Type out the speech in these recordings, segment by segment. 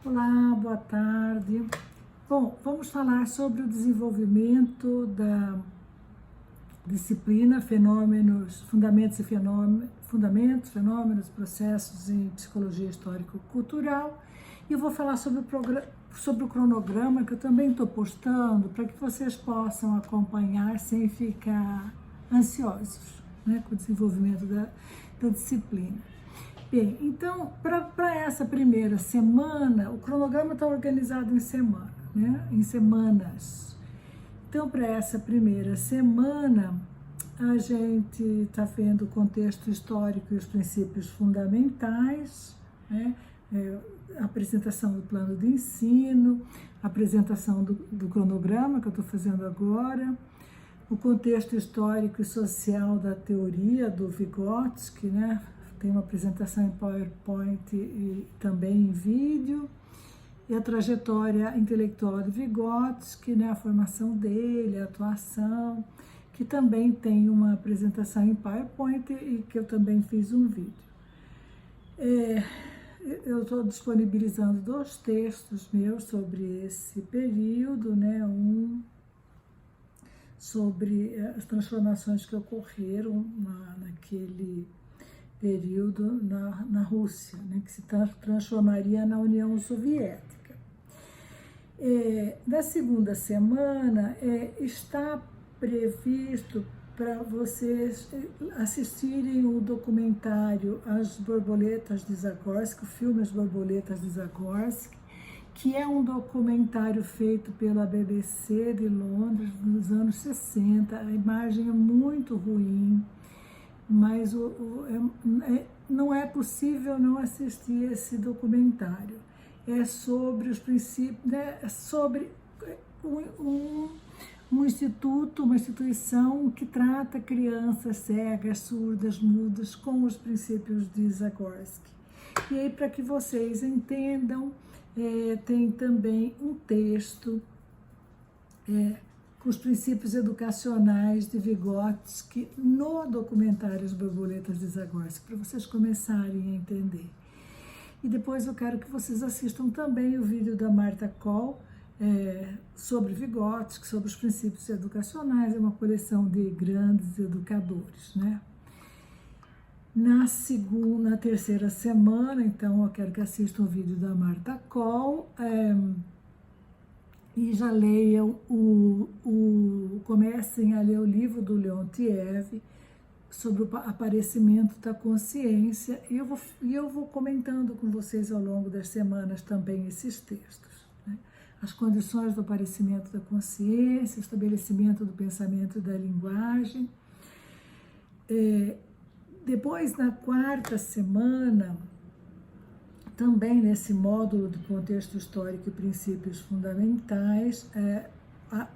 Olá, boa tarde. Bom, vamos falar sobre o desenvolvimento da disciplina Fundamentos, Fenômenos, Processos em Psicologia Histórico-Cultural. E eu vou falar sobre o cronograma que eu também estou postando para que vocês possam acompanhar sem ficar ansiosos, né, com o desenvolvimento da disciplina. Bem, então, para essa primeira semana, o cronograma está organizado em semana, né? Em semanas. Então, para essa primeira semana, a gente está vendo o contexto histórico e os princípios fundamentais, né? A apresentação do plano de ensino, a apresentação do cronograma que eu estou fazendo agora, o contexto histórico e social da teoria do Vygotsky, né? Tem uma apresentação em PowerPoint e também em vídeo, e a trajetória intelectual de Vygotsky, né, a formação dele, a atuação, que também tem uma apresentação em PowerPoint e que eu também fiz um vídeo. Eu estou disponibilizando 2 textos meus sobre esse período, né, um sobre as transformações que ocorreram naquele período na Rússia, né, que se transformaria na União Soviética. Na segunda semana, está previsto para vocês assistirem o documentário As Borboletas de Zagorski, o filme As Borboletas de Zagorski, que é um documentário feito pela BBC de Londres nos anos 60. A imagem é muito ruim, mas não é possível não assistir esse documentário. É sobre os princípios, né, é sobre um instituto, uma instituição que trata crianças cegas, surdas, mudas, com os princípios de Zagorski. E aí, para que vocês entendam, tem também um texto com os princípios educacionais de Vygotsky no documentário As Borboletas de Zagorski, para vocês começarem a entender. E depois eu quero que vocês assistam também o vídeo da Marta Koll sobre Vygotsky, sobre os princípios educacionais, é uma coleção de grandes educadores, né? Na terceira semana, então, eu quero que assistam o vídeo da Marta Koll, e já leiam comecem a ler o livro do Leontiev sobre o aparecimento da consciência, e eu vou comentando com vocês ao longo das semanas também esses textos, né? As condições do aparecimento da consciência, estabelecimento do pensamento e da linguagem. Depois, na quarta semana, também nesse módulo de contexto histórico e princípios fundamentais,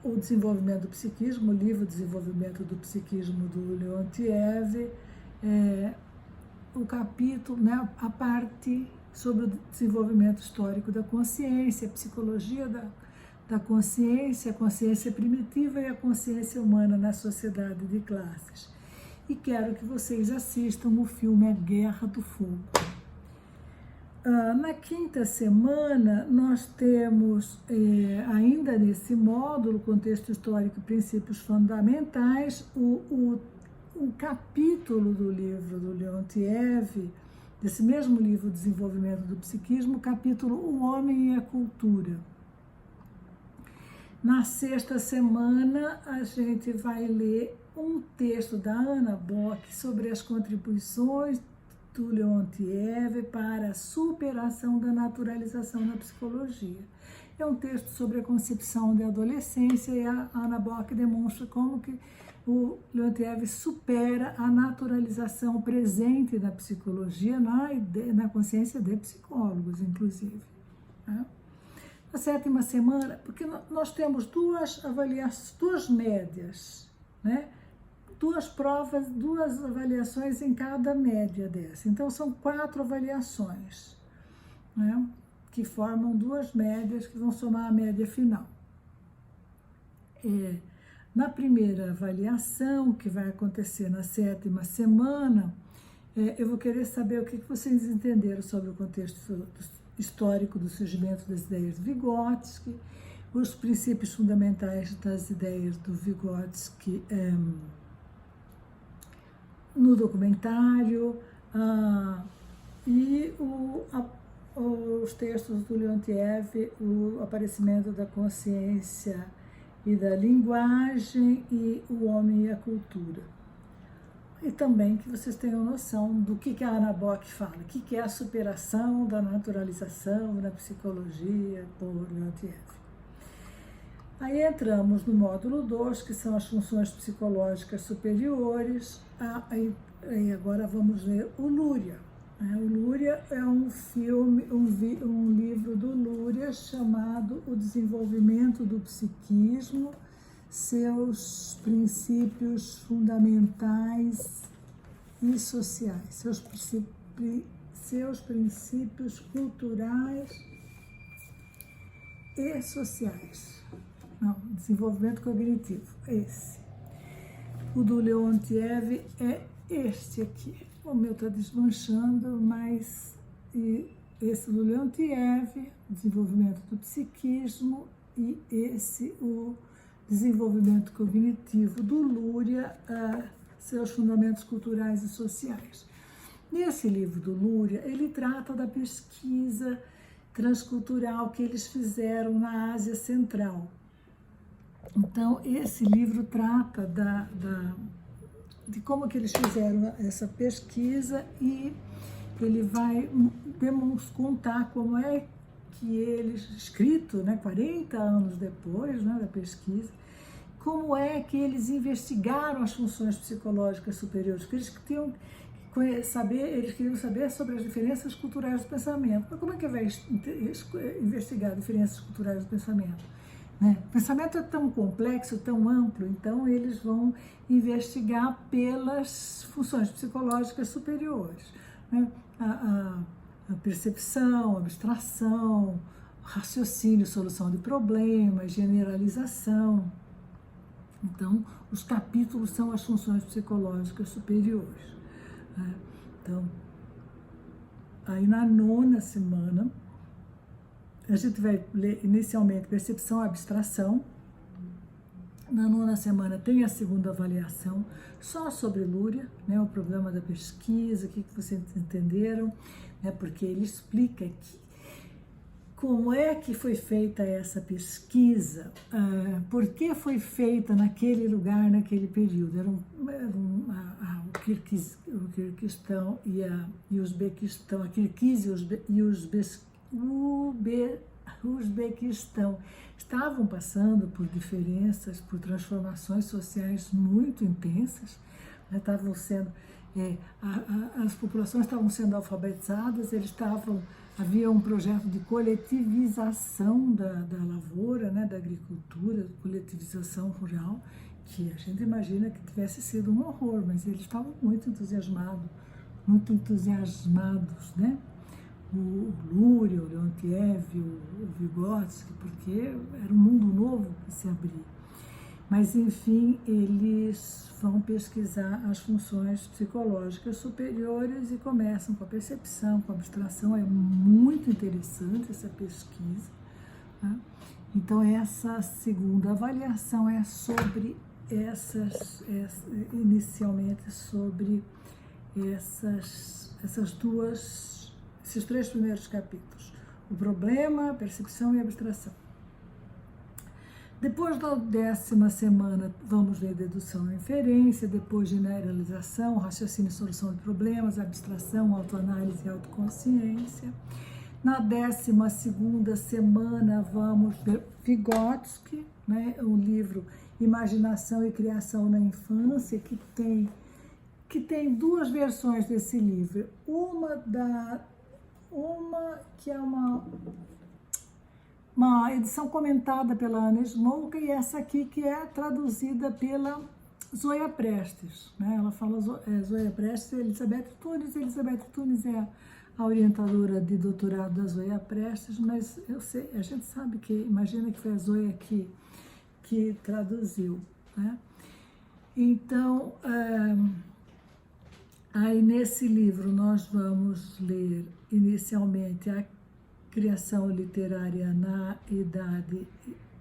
o desenvolvimento do psiquismo, o livro Desenvolvimento do Psiquismo do Leontiev, o capítulo, né, a parte sobre o desenvolvimento histórico da consciência, a psicologia da consciência, a consciência primitiva e a consciência humana na sociedade de classes. E quero que vocês assistam o filme A Guerra do Fogo. Na quinta semana, nós temos, ainda nesse módulo, contexto histórico e princípios fundamentais, o capítulo do livro do Leontiev, desse mesmo livro, Desenvolvimento do Psiquismo, o capítulo O Homem e a Cultura. Na sexta semana, a gente vai ler um texto da Anna Bock sobre as contribuições do Leontiev para a superação da naturalização na psicologia. É um texto sobre a concepção da adolescência, e a Anna Bock demonstra como que o Leontiev supera a naturalização presente na psicologia, na consciência de psicólogos, inclusive. Né? Na sétima semana, porque nós temos duas médias, né? 2 provas, 2 avaliações em cada média dessa. Então, são 4 avaliações, né, que formam 2 médias que vão somar a média final. Na primeira avaliação, que vai acontecer na sétima semana, eu vou querer saber o que vocês entenderam sobre o contexto histórico do surgimento das ideias de Vygotsky, os princípios fundamentais das ideias do Vygotsky no documentário, e os textos do Leontiev, o aparecimento da consciência e da linguagem e o homem e a cultura. E também que vocês tenham noção do que a Anna Bock fala, o que é a superação da naturalização na psicologia por Leontiev. Aí entramos no módulo 2, que são as funções psicológicas superiores, e agora vamos ver o Luria. O Luria é um filme, um livro do Luria chamado O Desenvolvimento do Psiquismo, seus princípios fundamentais e sociais, seus princípios culturais e sociais. Não, desenvolvimento cognitivo, esse. O do Leontiev é este aqui. O meu está desmanchando, mas esse do Leontiev, desenvolvimento do psiquismo, e esse, o desenvolvimento cognitivo do Luria, seus fundamentos culturais e sociais. Nesse livro do Luria, ele trata da pesquisa transcultural que eles fizeram na Ásia Central. Então, esse livro trata de como que eles fizeram essa pesquisa, e ele vai contar como é que eles, escrito 40 anos depois da pesquisa, como é que eles investigaram as funções psicológicas superiores, que eles queriam saber sobre as diferenças culturais do pensamento. Mas como é que vai investigar diferenças culturais do pensamento? O pensamento é tão complexo, tão amplo, então eles vão investigar pelas funções psicológicas superiores. A percepção, a abstração, raciocínio, solução de problemas, generalização. Então, os capítulos são as funções psicológicas superiores. Então, aí na 9ª semana, a gente vai ler inicialmente percepção e abstração. Na 9ª semana tem a segunda avaliação, só sobre Luria, o problema da pesquisa, o que vocês entenderam, porque ele explica aqui como é que foi feita essa pesquisa, por que foi feita naquele lugar, naquele período. O Kirguistão e o Uzbequistão, a Kirguísia e o Uzbequistão estavam passando por diferenças, por transformações sociais muito intensas, estavam sendo, as populações estavam sendo alfabetizadas, havia um projeto de coletivização da lavoura, da agricultura, coletivização rural, que a gente imagina que tivesse sido um horror, mas eles estavam muito entusiasmados, o Luria, o Leontiev, o Vygotsky, porque era um mundo novo que se abria. Mas, enfim, eles vão pesquisar as funções psicológicas superiores e começam com a percepção, com a abstração. É muito interessante essa pesquisa. Então, essa segunda avaliação é sobre inicialmente sobre esses 3 primeiros capítulos: o problema, a percepção e a abstração. Depois da 10ª semana, vamos ver dedução e inferência, depois generalização, raciocínio e solução de problemas, abstração, autoanálise e autoconsciência. Na 12ª semana, vamos ver Vygotsky, o livro Imaginação e Criação na Infância, que tem 2 versões desse livro. Uma que é uma edição comentada pela Ana Smolka, e essa aqui que é traduzida pela Zoya Prestes. Ela fala Zoya Prestes e Elizabeth Tunis. Elizabeth Tunis é a orientadora de doutorado da Zoya Prestes, mas a gente sabe imagina que foi a Zoya que traduziu. Então, aí nesse livro nós vamos ler inicialmente criação literária na idade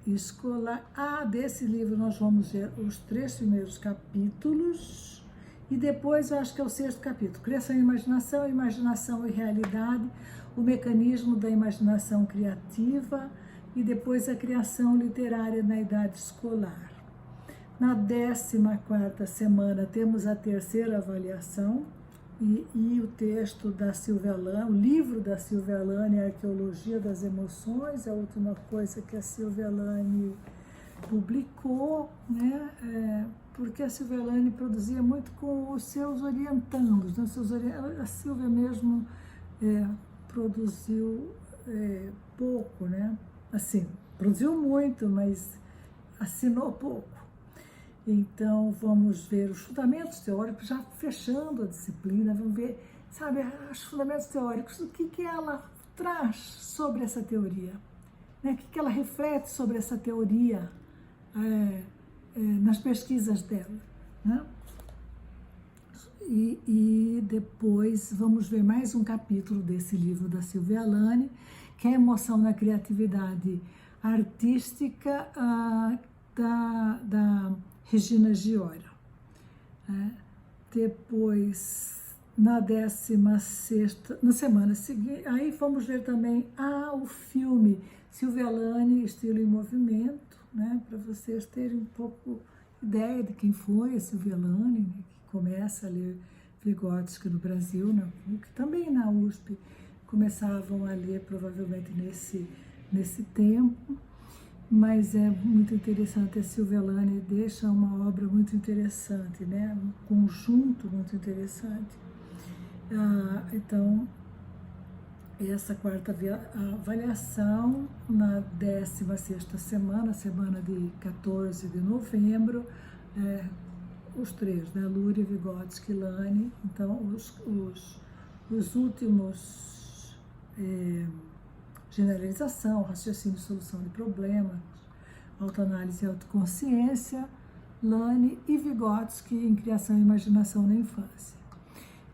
escolar. Desse livro nós vamos ver os 3 primeiros capítulos e depois eu acho que é o 6º capítulo, criação e imaginação, imaginação e realidade, o mecanismo da imaginação criativa e depois a criação literária na idade escolar. Na 14ª semana temos a 3ª avaliação e o texto da Silvia Lane, o livro da Silvia Lane, a Arqueologia das Emoções, a última coisa que a Silvia Lane publicou, né? Porque a Silvia Lane produzia muito com os seus orientandos, né? A Silvia mesmo produziu pouco, né? Assim, produziu muito, mas assinou pouco. Então, vamos ver os fundamentos teóricos, já fechando a disciplina, vamos ver, sabe, os fundamentos teóricos, o que ela traz sobre essa teoria, né? O que ela reflete sobre essa teoria nas pesquisas dela, né? E depois vamos ver mais um capítulo desse livro da Silvia Lane, que é a emoção na criatividade artística da Regina Giora. Depois, na 16ª, na semana seguinte, aí vamos ver também o filme Silvia Lane, Estilo em Movimento, né, para vocês terem um pouco ideia de quem foi a Silvia Lane, né, que começa a ler Vygotsky no Brasil, na PUC, também na USP, começavam a ler provavelmente nesse tempo. Mas é muito interessante, a Silvia Lane deixa uma obra muito interessante, né? Um conjunto muito interessante. Então, essa 4ª avaliação, na 16ª semana, semana de 14 de novembro, os 3, né? Luria, Vygotsky, Lane, então os últimos... generalização, raciocínio e solução de problemas, autoanálise e autoconsciência, Lane e Vygotsky em criação e imaginação na infância.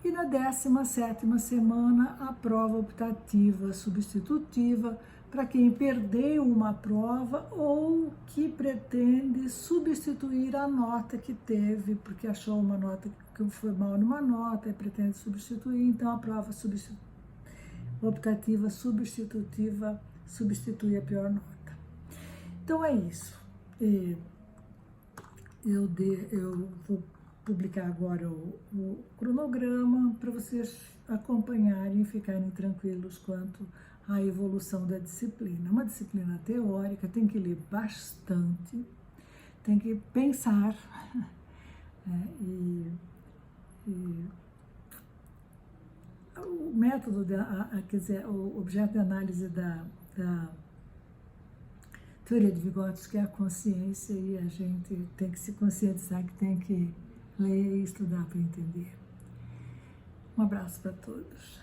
E na 17ª semana, a prova optativa substitutiva para quem perdeu uma prova ou que pretende substituir a nota que teve, porque achou uma nota que foi mal numa nota e pretende substituir, então a prova optativa substitutiva substitui a pior nota. Então é isso. Eu vou publicar agora o cronograma para vocês acompanharem e ficarem tranquilos quanto à evolução da disciplina. Uma disciplina teórica, tem que ler bastante, tem que pensar, o método, quer dizer, o objeto de análise da teoria de Vygotsky é a consciência e a gente tem que se conscientizar que tem que ler e estudar para entender. Um abraço para todos.